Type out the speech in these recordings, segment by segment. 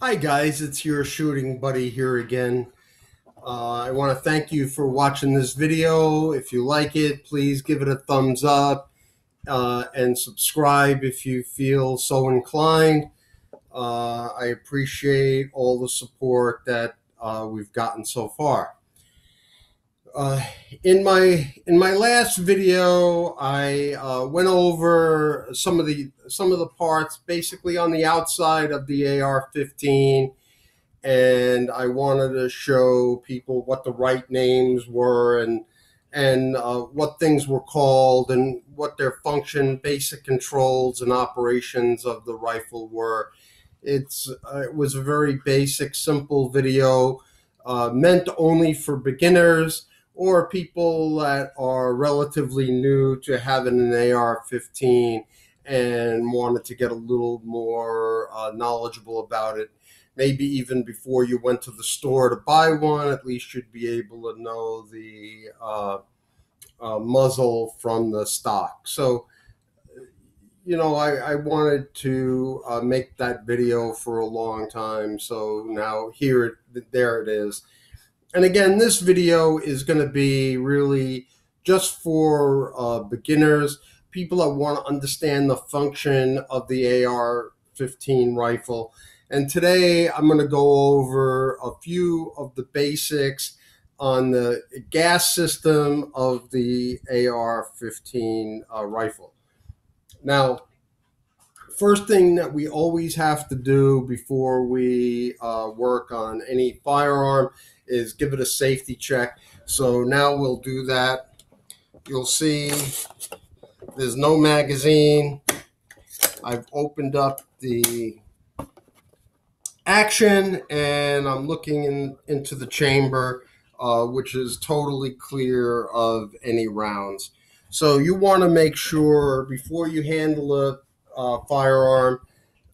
Hi guys, it's your shooting buddy here again. I want to thank you for watching this video. If you like it, please give it a thumbs up and subscribe if you feel so inclined. I appreciate all the support that we've gotten so far. Uh, in my last video, I went over some of the parts, basically on the outside of the AR-15, and I wanted to show people what the right names were and what things were called and what their function, basic controls, and operations of the rifle were. It was a very basic, simple video meant only for beginners or people that are relatively new to having an AR-15 and wanted to get a little more knowledgeable about it. Maybe even before you went to the store to buy one, at least you'd be able to know the muzzle from the stock. So, I wanted to make that video for a long time. So now there it is. And again, this video is going to be really just for beginners, people that want to understand the function of the AR-15 rifle. And today I'm going to go over a few of the basics on the gas system of the AR-15 rifle. Now, first thing that we always have to do before we work on any firearm is give it a safety check. So now we'll do that. You'll see there's no magazine. I've opened up the action and I'm looking into the chamber, which is totally clear of any rounds. So you want to make sure before you handle a firearm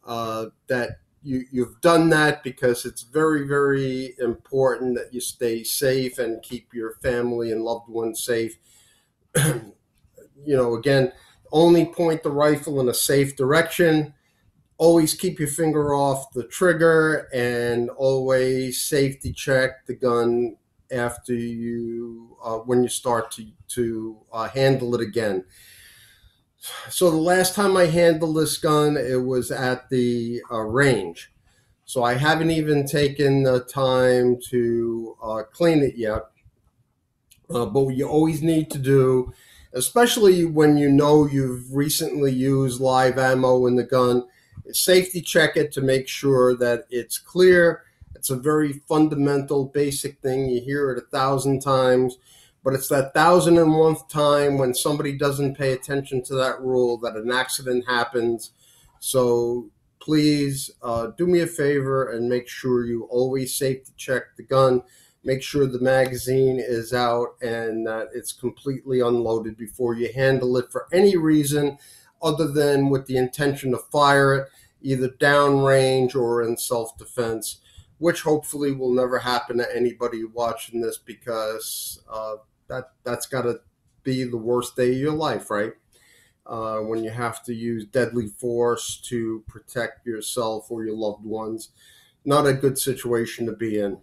that you've done that, because it's very, very important that you stay safe and keep your family and loved ones safe. Again, only point the rifle in a safe direction. Always keep your finger off the trigger and always safety check the gun after when you start to handle it again. So the last time I handled this gun, it was at the range. So I haven't even taken the time to clean it yet. But what you always need to do, especially when you know you've recently used live ammo in the gun, is safety check it to make sure that it's clear. It's a very fundamental, basic thing. You hear it 1,000 times. But it's that 1,001th time when somebody doesn't pay attention to that rule that an accident happens. So please do me a favor and make sure you always safety check the gun. Make sure the magazine is out and that it's completely unloaded before you handle it for any reason other than with the intention to fire it, either downrange or in self-defense, which hopefully will never happen to anybody watching this, because that's got to be the worst day of your life, right? When you have to use deadly force to protect yourself or your loved ones. Not a good situation to be in.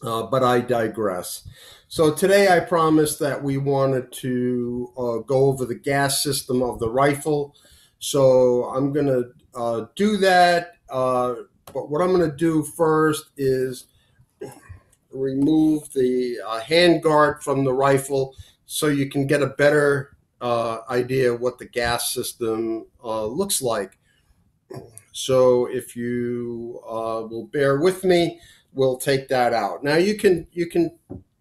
But I digress. So today I promised that we wanted to go over the gas system of the rifle. So I'm going to do that. But what I'm going to do first is remove the handguard from the rifle so you can get a better idea of what the gas system looks like. So if you will bear with me, we'll take that out. Now you can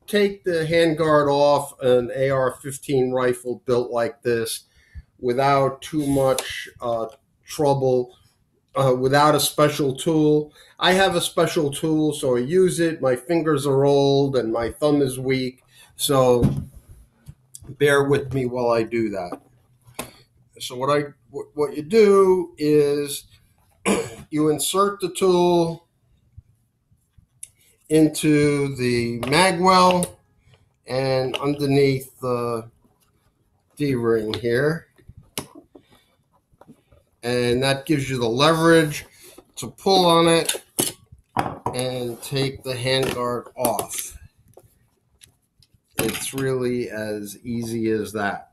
take the handguard off an AR-15 rifle built like this without too much trouble, without a special tool. I have a special tool, so I use it. My fingers are old and my thumb is weak, so bear with me while I do that. So what you do is you insert the tool into the magwell and underneath the D-ring here, and that gives you the leverage to pull on it and take the handguard off. It's really as easy as that.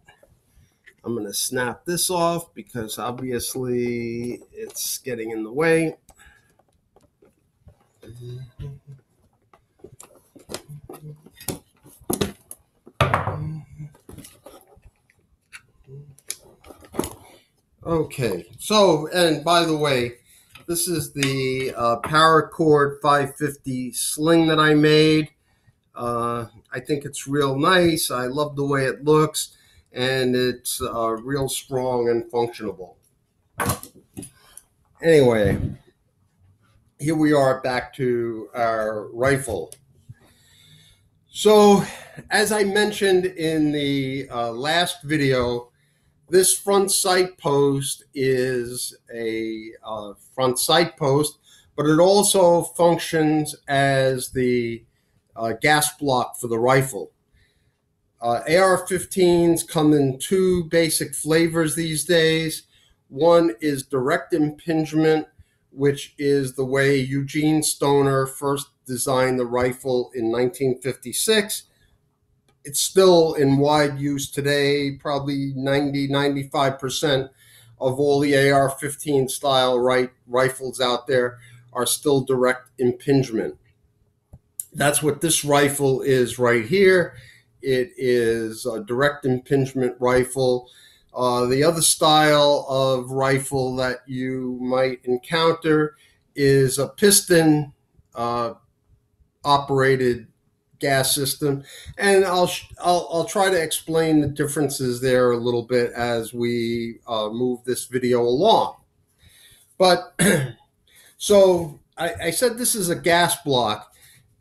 I'm going to snap this off because obviously it's getting in the way. Okay, so, and by the way, this is the paracord 550 sling that I made. I think it's real nice. I love the way it looks, and it's real strong and functional. Anyway, here we are back to our rifle. So, as I mentioned in the last video, this front sight post is a front sight post, but it also functions as the gas block for the rifle. AR-15s come in two basic flavors these days. One is direct impingement, which is the way Eugene Stoner first designed the rifle in 1956. It's still in wide use today. Probably 90-95% of all the AR-15 style rifles out there are still direct impingement. That's what this rifle is right here. It is a direct impingement rifle. The other style of rifle that you might encounter is a piston operated gas system, and I'll try to explain the differences there a little bit as we move this video along. But so I said this is a gas block,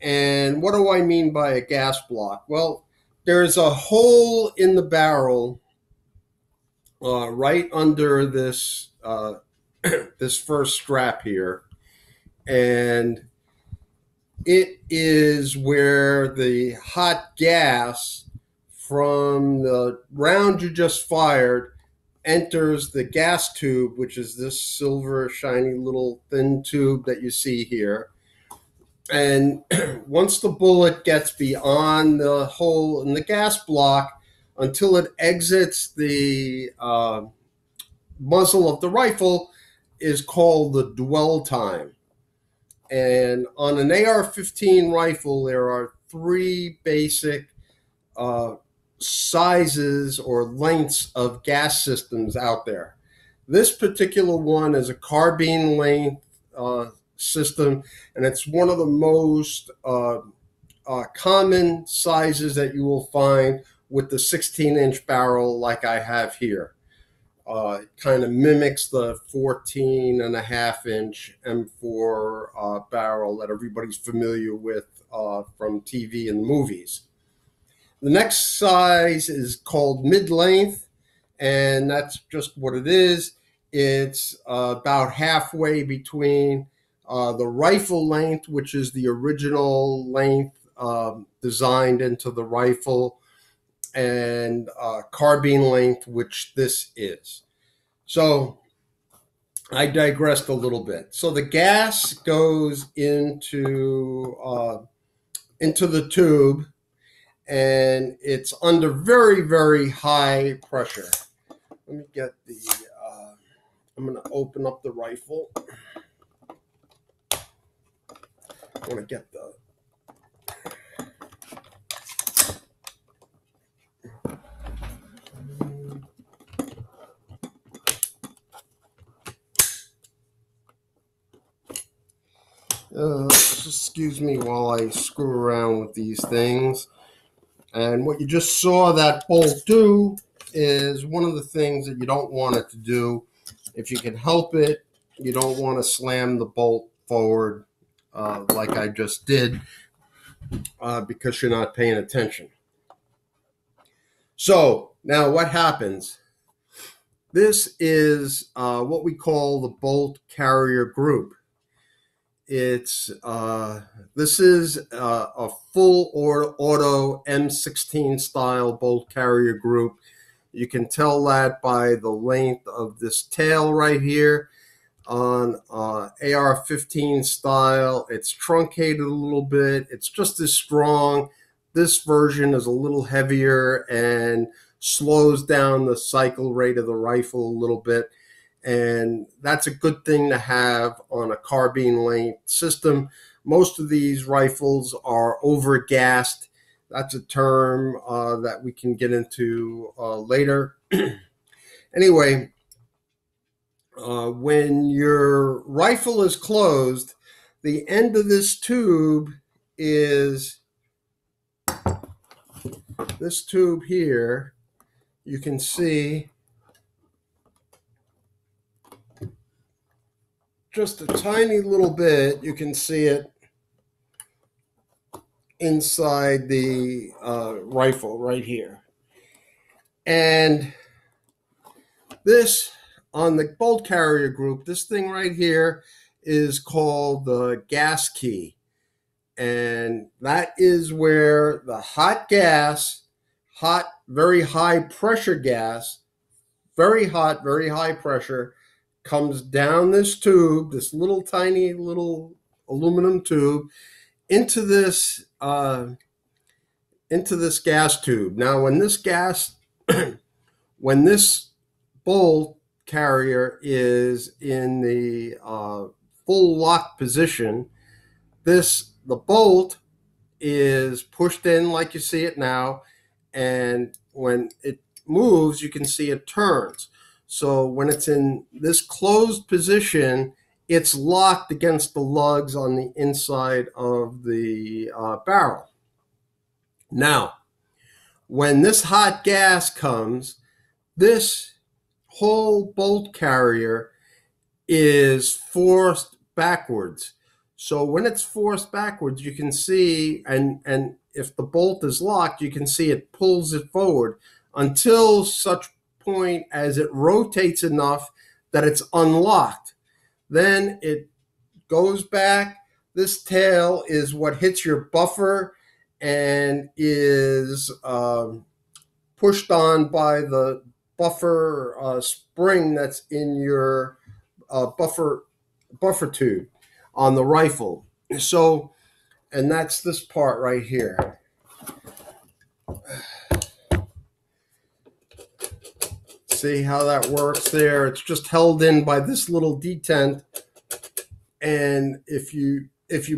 and what do I mean by a gas block? Well, there's a hole in the barrel right under this this first strap here, and it is where the hot gas from the round you just fired enters the gas tube, which is this silver shiny little thin tube that you see here. And once the bullet gets beyond the hole in the gas block, until it exits the muzzle of the rifle, is called the dwell time. And on an AR-15 rifle, there are three basic sizes or lengths of gas systems out there. This particular one is a carbine length system, and it's one of the most common sizes that you will find with the 16-inch barrel like I have here. It kind of mimics the 14.5-inch M4 barrel that everybody's familiar with from TV and movies. The next size is called mid-length, and that's just what it is. It's about halfway between the rifle length, which is the original length designed into the rifle, and carbine length, which this is. So I digressed a little bit. So the gas goes into the tube, and it's under very, very high pressure. Let me get the, I'm going to open up the rifle. I want to get the, excuse me while I screw around with these things. And what you just saw that bolt do is one of the things that you don't want it to do. If you can help it, you don't want to slam the bolt forward like I just did because you're not paying attention. So now what happens? This is what we call the bolt carrier group. It's this is a full auto M16 style bolt carrier group. You can tell that by the length of this tail right here. on AR-15 style. It's truncated a little bit. It's just as strong. This version is a little heavier and slows down the cycle rate of the rifle a little bit. And that's a good thing to have on a carbine length system. Most of these rifles are overgassed. That's a term that we can get into later. Anyway, when your rifle is closed, the end of this tube is this tube here. You can see just a tiny little bit. You can see it inside the rifle right here. And this, on the bolt carrier group, this thing right here is called the gas key. And that is where the hot gas, hot, very high pressure gas, very hot, very high pressure, comes down this tube, this little tiny little aluminum tube, into this gas tube. Now, when this when this bolt carrier is in the full lock position, the bolt is pushed in like you see it now, and when it moves, you can see it turns. So when it's in this closed position, it's locked against the lugs on the inside of the barrel. Now, when this hot gas comes, this whole bolt carrier is forced backwards. So when it's forced backwards, you can see, and if the bolt is locked, you can see it pulls it forward until such point as it rotates enough that it's unlocked. Then it goes back. This tail is what hits your buffer and is pushed on by the buffer spring that's in your buffer tube on the rifle. So, and that's this part right here. See how that works there? It's just held in by this little detent, and if you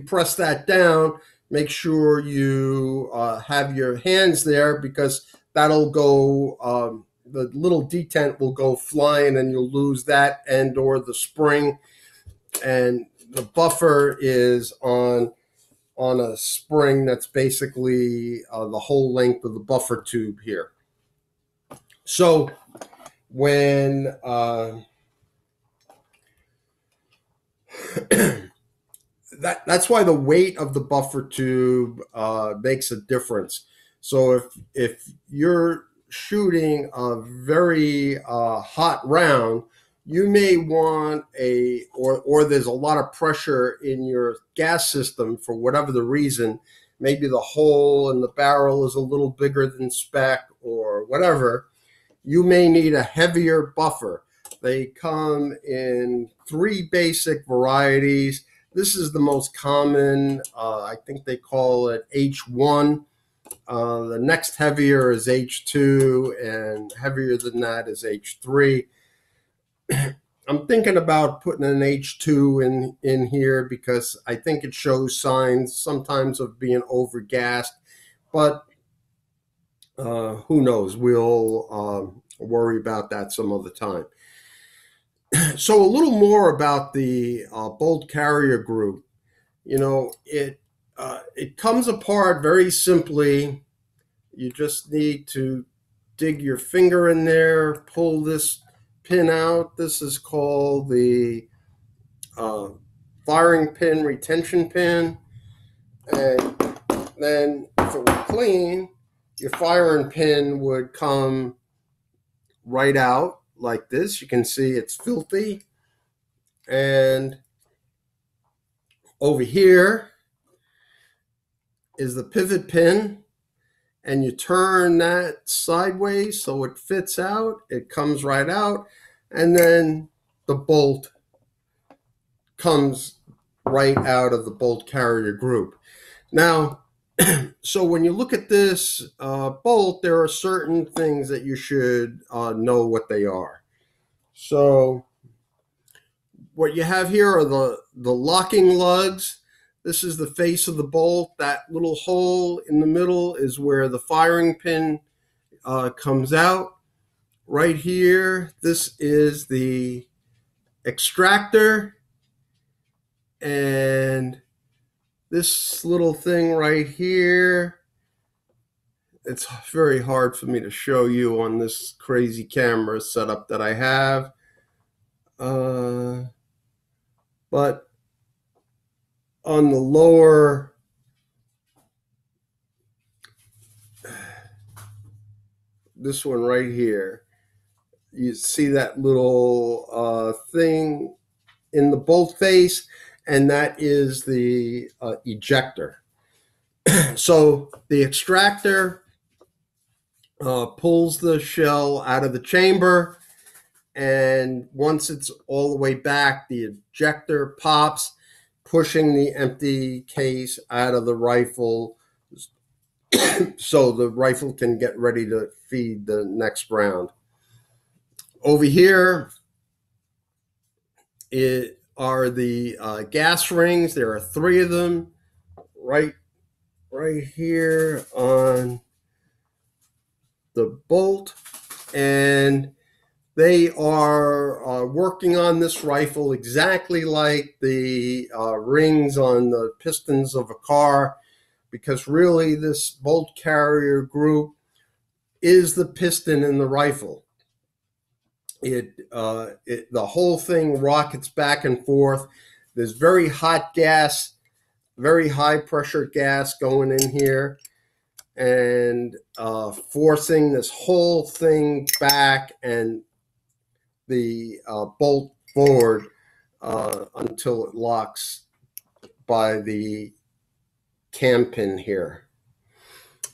press that down, make sure you have your hands there, because that'll go, the little detent will go flying and you'll lose that and or the spring. And the buffer is on a spring that's basically the whole length of the buffer tube here. So when that's why the weight of the buffer tube makes a difference. So if you're shooting a very hot round, you may want or there's a lot of pressure in your gas system for whatever the reason. Maybe the hole in the barrel is a little bigger than spec or whatever. You may need a heavier buffer. They come in 3 basic varieties. This is the most common. I think they call it H1. The next heavier is H2, and heavier than that is H3. I'm thinking about putting an H2 in here because I think it shows signs sometimes of being overgassed, but who knows? We'll worry about that some other time. So a little more about the bolt carrier group. You know, it comes apart very simply. You just need to dig your finger in there, pull this pin out. This is called the firing pin retention pin. And then if it were clean, your firing pin would come right out like this. You can see it's filthy. And over here is the pivot pin, and you turn that sideways so it fits out. It comes right out, and then the bolt comes right out of the bolt carrier group. Now, so when you look at this bolt, there are certain things that you should know what they are. So what you have here are the locking lugs. This is the face of the bolt. That little hole in the middle is where the firing pin comes out. Right here, this is the extractor, and this little thing right here, it's very hard for me to show you on this crazy camera setup that I have, but on the lower this one right here, you see that little thing in the bolt face, and that is the ejector. So the extractor pulls the shell out of the chamber, and once it's all the way back, the ejector pops, pushing the empty case out of the rifle so the rifle can get ready to feed the next round. Over here are the gas rings. There are 3 of them right here on the bolt, and they are working on this rifle exactly like the rings on the pistons of a car, because really this bolt carrier group is the piston in the rifle. The whole thing rockets back and forth. There's very hot gas, very high pressure gas going in here, and forcing this whole thing back and the bolt forward until it locks by the cam pin here.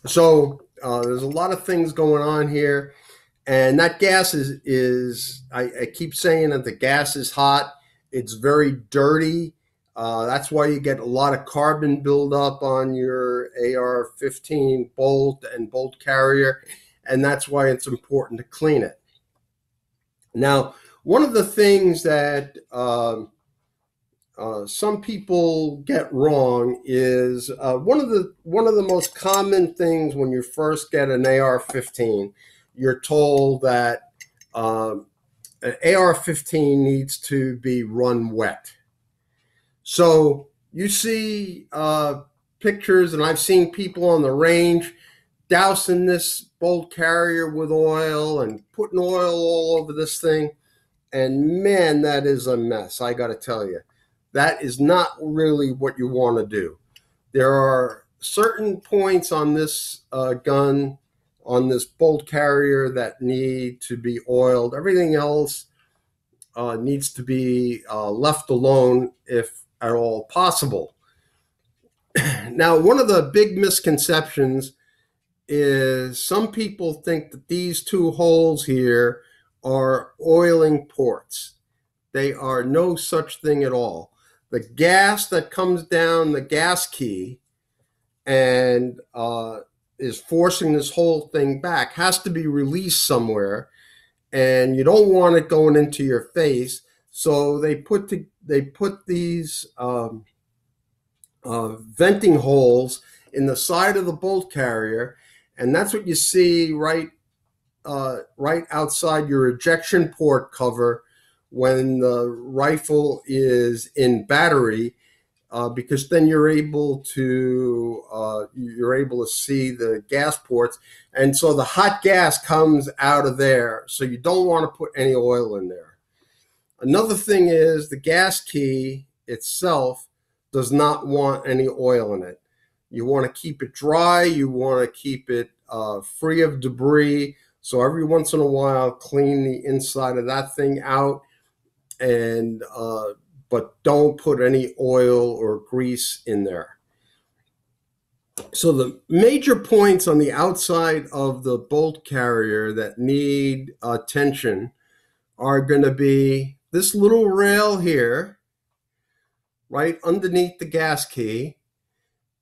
So there's a lot of things going on here, and that gas is I keep saying that the gas is hot. It's very dirty. That's why you get a lot of carbon buildup on your AR-15 bolt and bolt carrier, and that's why it's important to clean it. Now, one of the things that some people get wrong is one of the most common things when you first get an AR-15. You're told that an AR-15 needs to be run wet. So you see pictures, and I've seen people on the range dousing this bolt carrier with oil and putting oil all over this thing. And man, that is a mess, I got to tell you. That is not really what you want to do. There are certain points on this gun, on this bolt carrier, that need to be oiled. Everything else needs to be left alone if at all possible. Now, one of the big misconceptions is some people think that these 2 holes here are oiling ports. They are no such thing at all. The gas that comes down the gas key and is forcing this whole thing back has to be released somewhere, and you don't want it going into your face. So they put these venting holes in the side of the bolt carrier, and that's what you see right outside your ejection port cover when the rifle is in battery, because then you're able to see the gas ports, and so the hot gas comes out of there. So you don't want to put any oil in there. Another thing is the gas key itself does not want any oil in it. You want to keep it dry. You want to keep it free of debris. So every once in a while, clean the inside of that thing out, and but don't put any oil or grease in there. So the major points on the outside of the bolt carrier that need attention are going to be this little rail here, right underneath the gas key,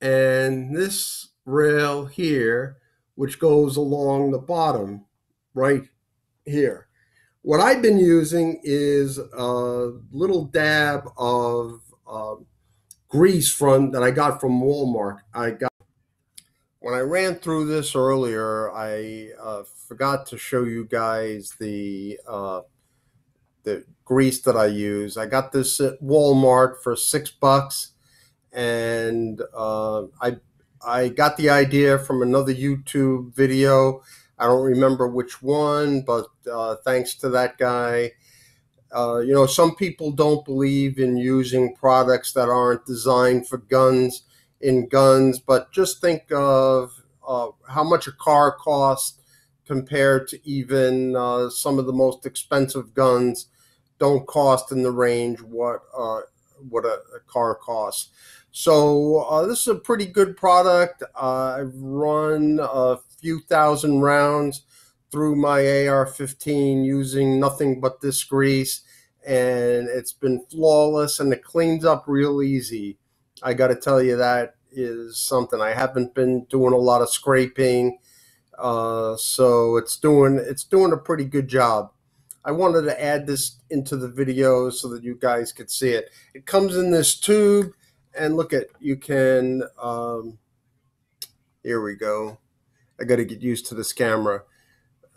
and this rail here, which goes along the bottom right here. What I've been using is a little dab of grease that I got from Walmart. When I ran through this earlier, I forgot to show you guys the grease that I use. I got this at Walmart for $6, and I got the idea from another YouTube video. I don't remember which one, but thanks to that guy. Some people don't believe in using products that aren't designed for guns in guns, but just think of how much a car costs compared to even some of the most expensive guns don't cost in the range what a car costs. So this is a pretty good product. I've run a few thousand rounds through my AR-15 using nothing but this grease, and it's been flawless, and it cleans up real easy. I got to tell you, that is something. I haven't been doing a lot of scraping, so it's doing a pretty good job. I wanted to add this into the video so that you guys could see it. It comes in this tube, and look at, you can, here we go. I got to get used to this camera.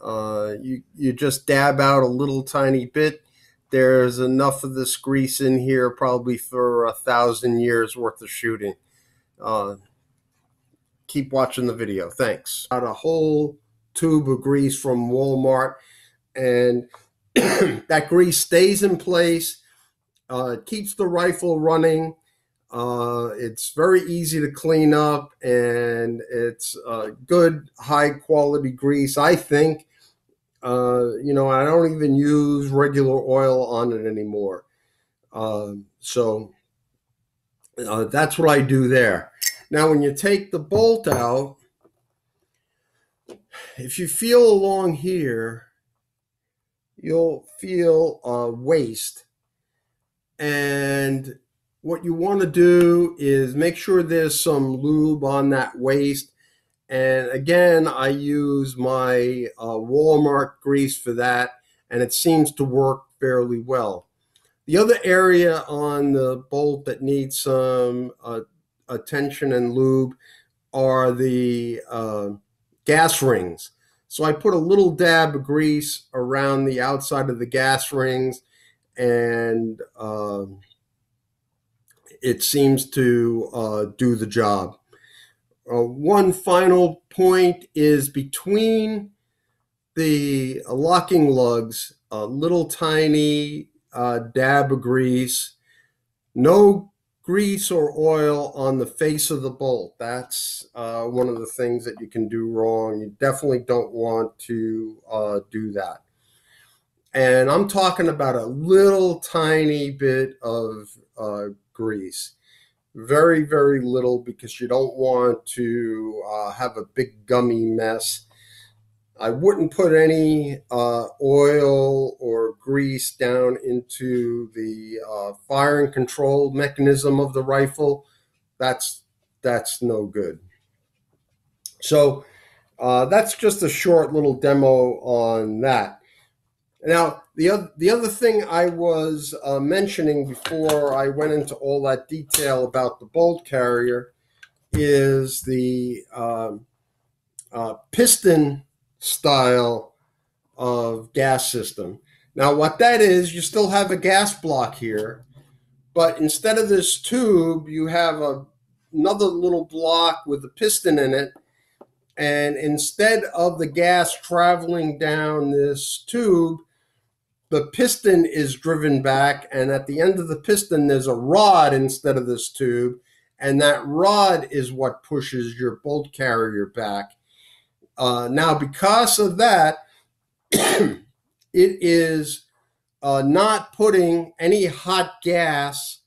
You just dab out a little tiny bit. There's enough of this grease in here probably for 1,000 years worth of shooting. Keep watching the video. Thanks. Got a whole tube of grease from Walmart, and that grease stays in place. It keeps the rifle running. It's very easy to clean up, and it's good, high quality grease, I think. I don't even use regular oil on it anymore. So that's what I do there. Now, when you take the bolt out, if you feel along here, you'll feel waste. And what you want to do is make sure there's some lube on that waste. And again, I use my Walmart grease for that, and it seems to work fairly well. The other area on the bolt that needs some attention and lube are the gas rings. So I put a little dab of grease around the outside of the gas rings, and it seems to do the job. One final point is between the locking lugs, a little tiny dab of grease. No grease or oil on the face of the bolt. That's one of the things that you can do wrong. You definitely don't want to do that. And I'm talking about a little tiny bit of grease. Very, very little, because you don't want to have a big gummy mess. I wouldn't put any oil or grease down into the firing control mechanism of the rifle. That's no good. So that's just a short little demo on that. Now, the other thing I was mentioning before I went into all that detail about the bolt carrier is the piston style of gas system. Now, what that is, you still have a gas block here, but instead of this tube, you have another little block with a piston in it, and instead of the gas traveling down this tube, the piston is driven back, and at the end of the piston, there's a rod instead of this tube, and that rod is what pushes your bolt carrier back. Now, because of that, it is not putting any hot gas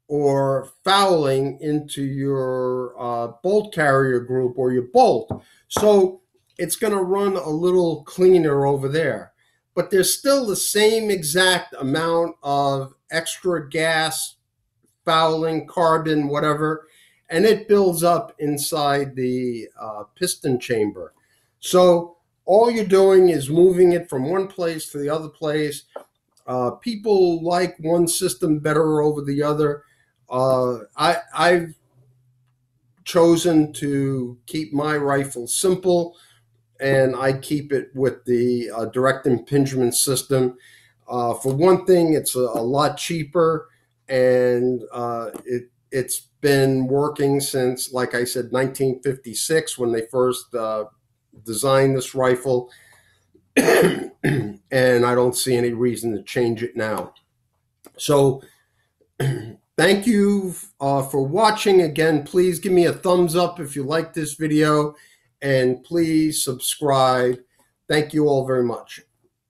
or fouling into your bolt carrier group or your bolt. So it's going to run a little cleaner over there. But there's still the same exact amount of extra gas fouling, carbon, whatever, and it builds up inside the piston chamber. So all you're doing is moving it from one place to the other place. People like one system better over the other. I've chosen to keep my rifle simple, and I keep it with the direct impingement system. For one thing, it's a lot cheaper, and it's been working since, like I said, 1956 when they first designed this rifle, and I don't see any reason to change it now. So thank you for watching. Again, please give me a thumbs up if you like this video, and please subscribe. Thank you all very much.